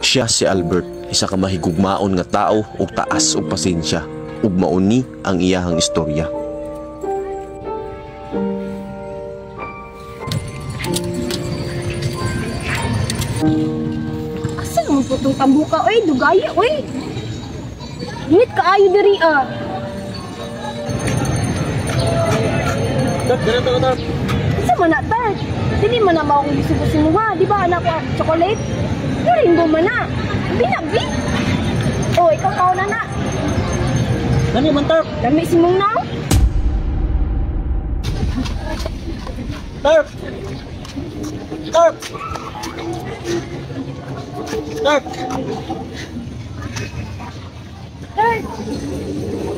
Siya si Albert, isa ka mahigugmaon nga tao ug taas og pasensya, ug mauni ang iyahang istorya. Asa naman po itong tambuka, oy, dugaya, oy. Init kaayo diri, ah. Tap, dala to, tap. Isa man na, Tart. Dili man na maong gusto-gusto mo, ha? Di ba, anak ko, chocolate? Rainbow man na. Binabi. Oh, ikaw kao na na. Dali man, tap. Lami si mong naw. Tap. Tap. Tap. Tart.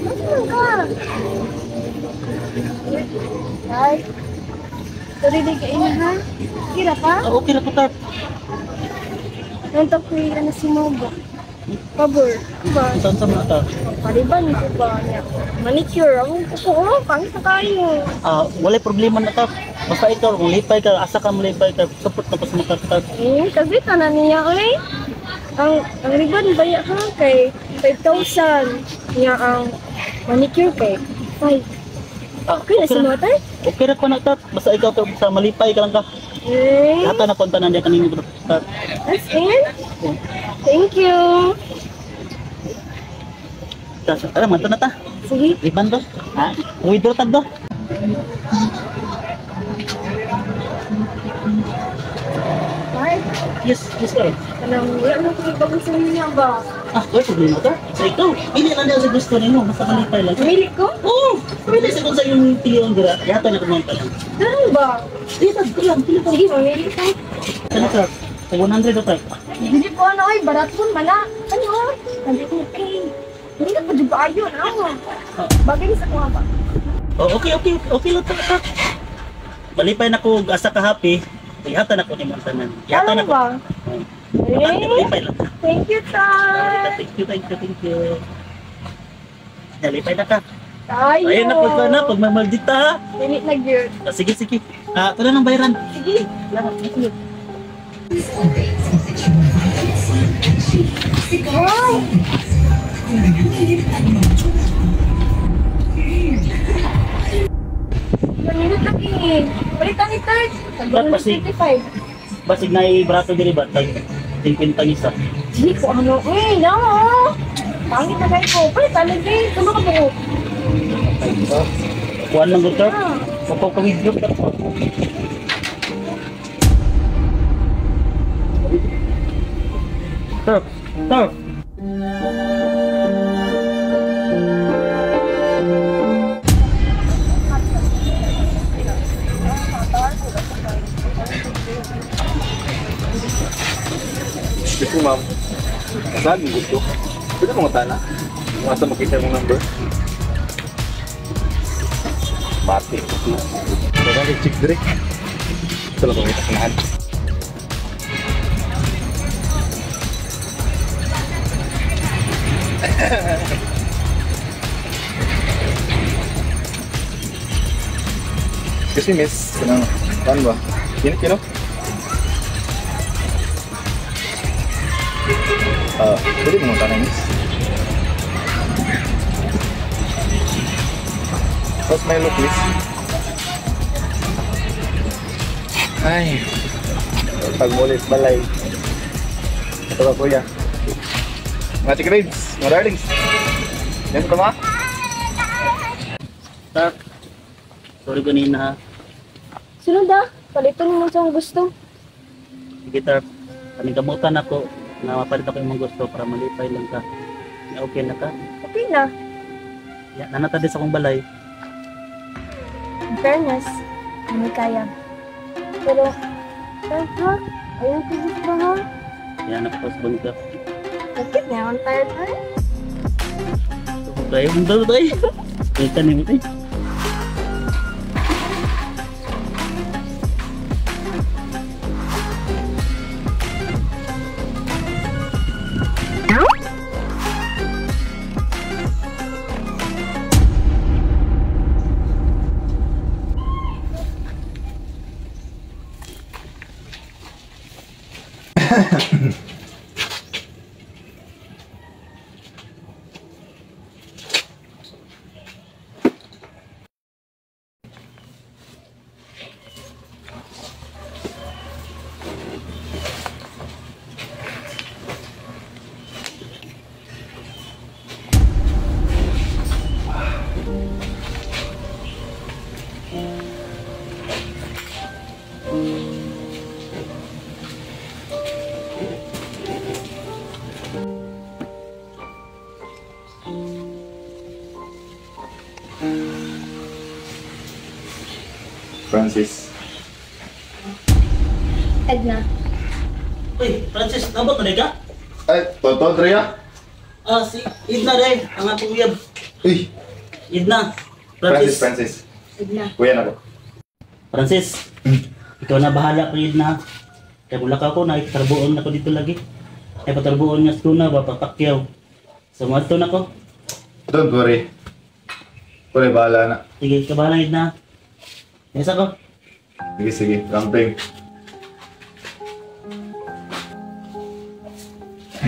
Nasaan ka? Tart. Turili ka ina, ha? Kira pa? Okay na po, tap. Nantok ko na si Mogo. Pabor. Diba? Saan sa mga, tap? Pariban ko ba niya? Manicure. Ang kuko, oh, pangit na kayo. Walay problema na, tap. Basta ikaw, kung lipay ka, asa ka malipay ka, support na pa sa mga tap. Kabita na niya, eh. Ang ribbon baya ha kay 5,000. Niya ang manicure kay 5. Okay na si Mother? Okay na po na, tap. Basta ikaw, tap, sa malipay ka lang ka. Eh, Lahat na punta na niya kanina, tap. that's it. Thank you. Tara, manto na ta. Sige. Riban to. Ha? Withdraw tag do. Bye. Yes, sir. Kanang wala mo kung ibagong sa niya ba? Wala problema to. Sa ikaw, pili lang niya sa gusto ninyo. Basta malipay lang. Pili ko? Oo! Pili sa kung sa yung pilihan dira. Kaya ito na kumanta lang. Ano ba? Dito, pili ko. Sige, mamili ka. Ano, sir? Sa 100 o tayo. Hindi po ano ay barat po mala. Ano? Sabi ko okay. Hindi na pa juga ayon. Ano? Bagay sa kuha ba? Oh, okay lang to. Malipay na ko asa ka happy. Ihata na ko ni Montanan. Ihata Ano na ko. ba? Bakante, Eh? malipay lang. Thank you, Tay. Thank you. Nalipay na ka. Tayo. Ayun na, pag mamaldita ha. Minit na yun. Sige. Ito na ng bayaran. Sige. Salamat. Sige. Wow. Minit na kin. Balikan ni Tay. Basig. 25. Basig na i-brato diri ba? Tag 50 isa. Hindi ko ano. No. Pangit na kayo ko. Balikan ni Tay. Tulo ka po. Kuhan lang gusto. Ah. Mapapawidyo ka. Sir. Gusto ma'am, kasal mo gusto. Pwede mo tana. Kung asa makita mong number. Bati. Kaya nag-check direct. Ito lang kung itasanahan. Excuse me, miss. Saan ba? Kino? Pwede mo tanong, miss. What's my look, miss? Ay, pagmulit balay. Ito ka, kuya. Mga chickens, mga darlings. Yan sa tama? Sir. Sorry ganina ha. Sunod ah. Palitan mo sa gusto. Sige, sir. Panigamutan ako na mapalit ako yung mga gusto para malipay lang ka. Okay na ka? Okay na. Yan, nanata din sa akong balay. In fairness, hindi kaya. Pero, ha? Ayaw ko gusto ha? Yan, nakapasbon ka. Bakit nga ang tired ha? Tayo mong daw tayo. Kita niyo tayo. Francis. Edna. Uy, Francis, nabot na ka? Ay, Toto, Drea. Ah, si Idna day, ang atong uyab. Uy, Idna. Francis. Edna. Kuya na ko. Francis, ikaw na bahala kay Idna. Kaya mula ka ako, nakitarbuon na ko dito lagi. Kaya patarbuon nga skuna, papapakyaw. So, mato na ko. Don't worry. Kuya, bahala na. Sige, kabahala Idna. Yes ako. Sige, ramping.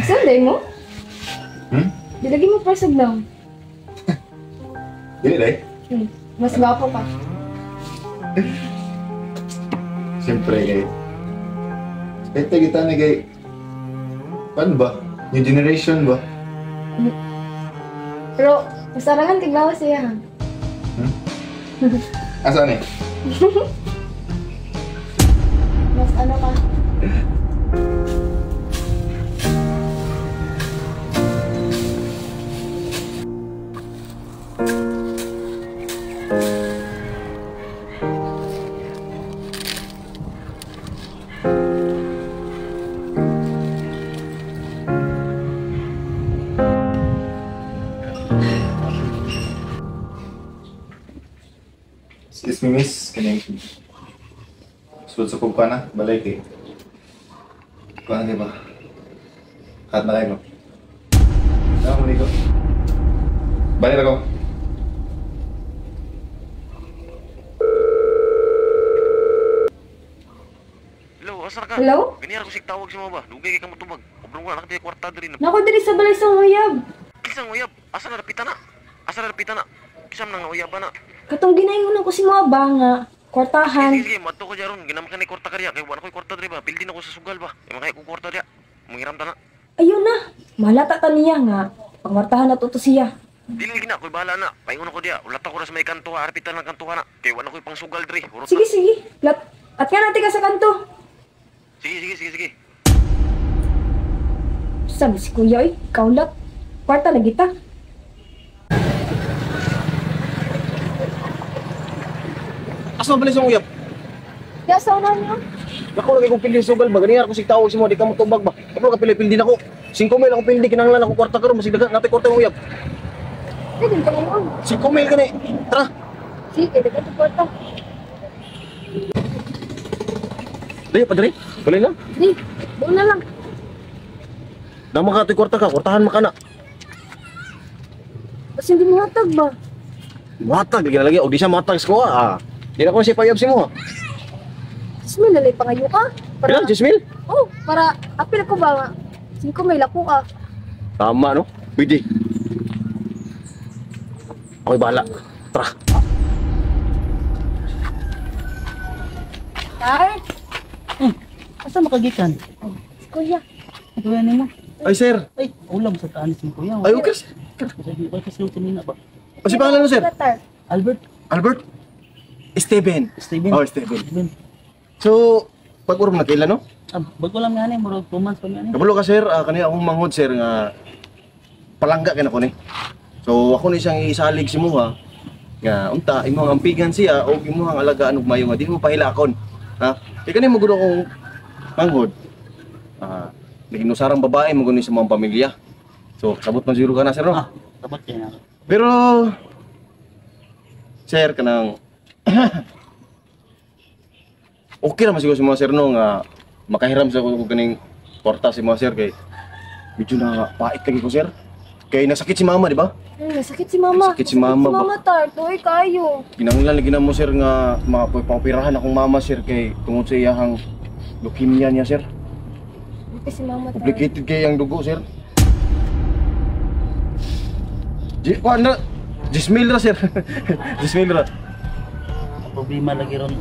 Sunday mo? Hmm? Dilagi mo pa sa lang. Dili, day. Mas gwapo ka. Siyempre, kay... Ito kita na kay... Paano ba? New generation ba? Pero, masarangan tiglawa siya. Asan eh? Mas ano ka? Excuse me, miss. Kaning... Sud-sukog pa na. Balay kay... Kung ano ba? Kat na kayo. Ano muli ko? Balik ako. Hello, asa ka? Hello? Ganyan ako sig tawag sa mga ba? Dugay kay ka matubag. Obrong wala nakatay kwarta diri na. Nako diri sa balay sa uyab. Kisang uyab, asa na napita na? Asa na napita na? Kisam nang uyab na. Katong ginaingon ko si mga banga. Kwartahan. Sige, mato ko jaron, ginamkan ni kwarta kariya kay wala koy kwarta diri ba? Pildi na ko sa sugal ba? Kay makay ko kwarta diya. Mangiram ta na. Ayun na. Malata ka niya nga. Pangwartahan na to siya. Dili gina koy bahala na. Paingon ko diya. Ulat ako ra sa may kanto, arpitan ng kanto na. Kay wala koy pang sugal diri. Urot Sige, na. sige. At ka natin ka sa kanto. Sige. Sabi si Kuya, kaulat. Kwarta lagi ta. Asa ba sa uyab? Kaya sa una niyo. Ako lagi kong pildi sugal ba? Ganyan ako sig tawag si mo, di ka mo tubag ba? Ako ka pildi na ko. 5 mil ako pildi kinahanglan ako kwarta karon, masig dagan natin kwarta ng uyab. Pwede ka mo. 5 mil gani. Tara. Sige, dagat ang kwarta. Dayo pa diri. Kulay na. Di, doon na lang. Dama ka kwarta ka, kwartahan man kana. Kasi hindi mo hatag ba? Matag di lagi og di siya matag ko ah. Di na ko si payab si mo. Ismail, lalay pa kayo ka. Pila 10 mil? Oh, para apil ko ba nga. 5 may lako ka. Tama no. Pwede. Ako'y bahala. Tara. Tay, Asa makagikan? si Kuya. Kuya nimo. Ay sir. Ay, ulam sa taan si kuya. Ay okay. Ay, kasi yung tinina ba? Kasi pangalan mo sir? Tatar. Albert, Albert. Steven. Steven. Oh, Steven. Steven. So, pag-urom na kailan no? Ah, bago lang nga ni, murag 2 months pa nga ni. Kabalo ka sir, kanina akong manghod sir nga palangga kay nako ni. So ako ni siyang isalig si Muha nga unta imong ampigan siya o imong alagaan og mayo nga di mo pahilakon. Ha? Kay kani mo gud akong manghod. Naginusarang babae mo gud sa mga pamilya. So sabot man siguro ka na sir no. Ah, tapat kaya na. Pero sir kanang okay naman siguro si mga sir no nga makahiram sa ko kaning kwarta si mga sir kay medyo na pait kagi ko sir. Kay nasakit si mama, di ba? Nasakit si mama. Nasakit si mama Si mama, Tar. Tuloy kayo. Kinahanglan lagi na mo sir nga mapapirahan akong mama sir kay tungod sa iyahang leukemia niya sir. si mama ta. Complicated kayo ang dugo, sir. Kuan na, Jismil ra, sir. Jismil ra. Ang problema lagi ron.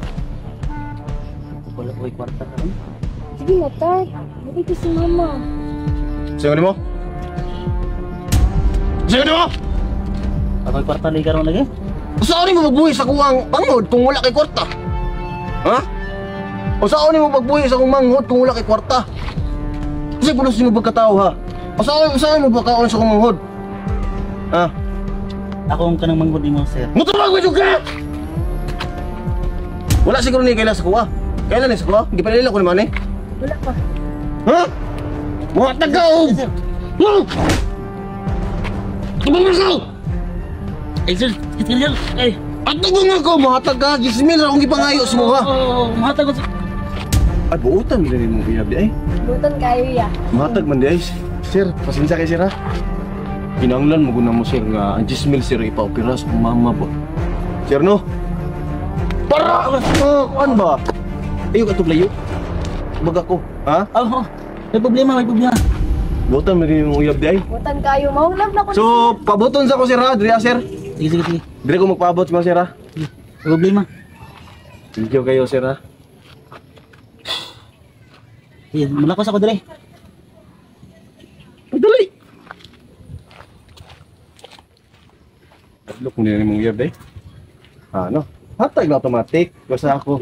Wala ko'y kwarta ka ron. Sige na, Tart. Dito si mama. Sayo ni mo? Sayo ni mo? Ako'y kwarta lagi ka ron lagi? Saan mo magbuhi sa kuwang panghod kung wala kay kwarta? Ha? O saan mo magbuhi sa kuwang manghod kung wala kay kwarta? Kasi puno mo pagkatao, ha? O saan mo pagkaon sa kuwang manghod? Ha? Ako ang kanang manggod mo, sir. Muturag mo ka! Wala siguro ni kailan sa kuwa. Kailan ni sa kuwa? Hindi pa nila ko naman eh. Wala pa. Ha? Mga tagaw! Sir. Tubong ako! Ay, sir. Sir. Ay. At tubong ako! Mga taga! Gismil akong ipangayo sa mga! Oo, mahatag ko, sir. Ay, buutan nila ni mong iyab di ay. Buton kayo ya. Matag man di ay. Sir, pasensya kay sir ha. Kinanglan mo guna mo sir nga ang Gismil sir ipaopera sa kong mama ba. Sir no? Para! Kuan ba? Ayaw ka tuglayo. Baga ko, ha? Oo, may problema, may problema. Buutan mo rin yung uyab di ay. Buton kayo. Maulab na ko. So, pabuton sa ko sir ha, Dria sir. Sige, sige, sige. Dire ko magpaabot sa mga sir ha. May problema. Thank you kayo sir ha. Sige, malakos ako dali. Dali! Look, hindi na mong uyab di ay. Ano? Hatag na automatic. Basta ako.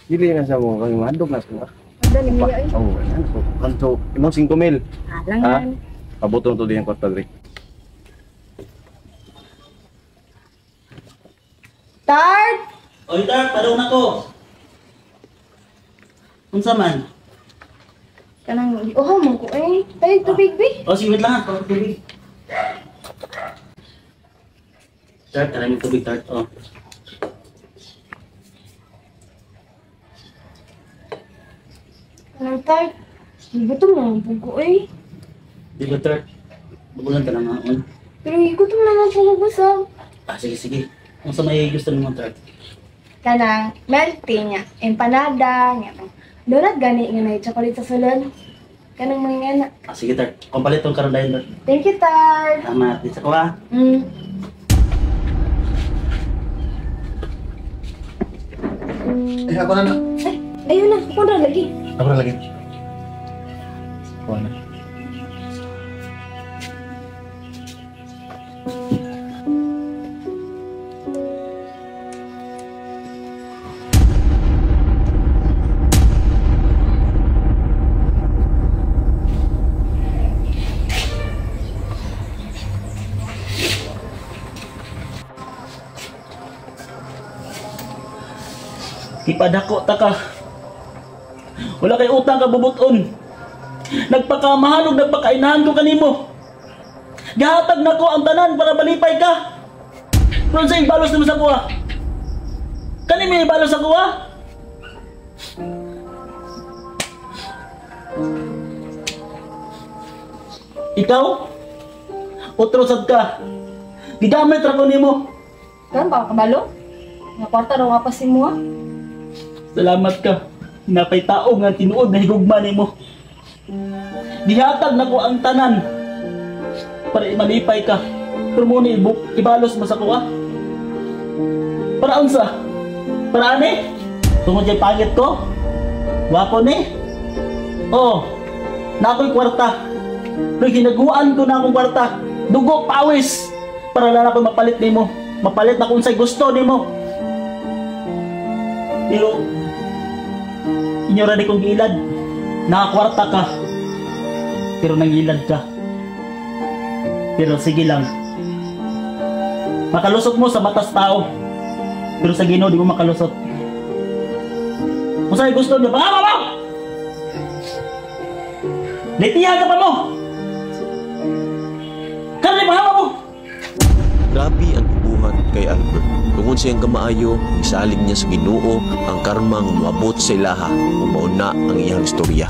Dili na sa mo. Kaya madog na sa mga. Dali mo ya. Oo, ano po. Kanto, imong 5,000. Alangan. Pabuton to din ang kwarta diri. Tart! Oy, Tart, padaw na ko. Unsa man? Kanang, oh, mo ko eh. Tayo tubig, bi. O, sige, wait lang ha. Pagod tubig. Tart, alam yung tubig, Tart. O. Kanang, Tart. Gutom na ang pugo eh. Di ba, Tart? Bagulan ka na nga. Pero gutom na ang pugo busog. Ah, sige, sige. Kung sa may gusto mo, Tart. Kanang, melty niya. Empanada niya. Donut gani nga na chocolate sa sulod. Kanang mga nga na. Ah, sige, Tart. Kumpalit tong karon dahil, Tart. Thank you, Tart. Tama, di sa ko ha. Ako na na. Ay, ayun na. Ako na lagi. Ako na lagi. Kuha na. Ipadako ta ka. Wala kay utang ka bubuton. Nagpakamahalog, nagpakainahan ko kanimo. Gihatag nako ang tanan para malipay ka. Pero sa ibalos naman sa kuha. Kani may ibalos sa kuha? Ikaw? Otro sad ka. Gigamit ra ko nimo. Kan ba kabalo? Nga kwarta raw nga pa si mo. Salamat ka. Napay tao nga tinuod na higugma nimo. Gihatag nako ang tanan para malipay ka. Pero mo ni ibalos mo sa kuha. Para unsa? Para ani? Tungod kay pangit ko? Wapo ni? Oh. Na ako'y kwarta. Pero hinaguan ko na akong kwarta. Dugo pawis para lang ako mapalit nimo. Mapalit na kung sa'y gusto nimo. Pero inyo ra di kong gilad. Nakakwarta ka. Pero nangilad ka. Pero sige lang. Makalusot mo sa matas tao. Pero sa Ginoo di mo makalusot. Kung sa'yo gusto niyo, pangama mo! Litihan ka pa mo! Karne, pangama mo! Grabe ang kubuhan kay Albert. Tungod siyang kamaayo, isalig niya sa Ginoo ang karma nga moabot sa ilaha ug mauna ang iyang istorya.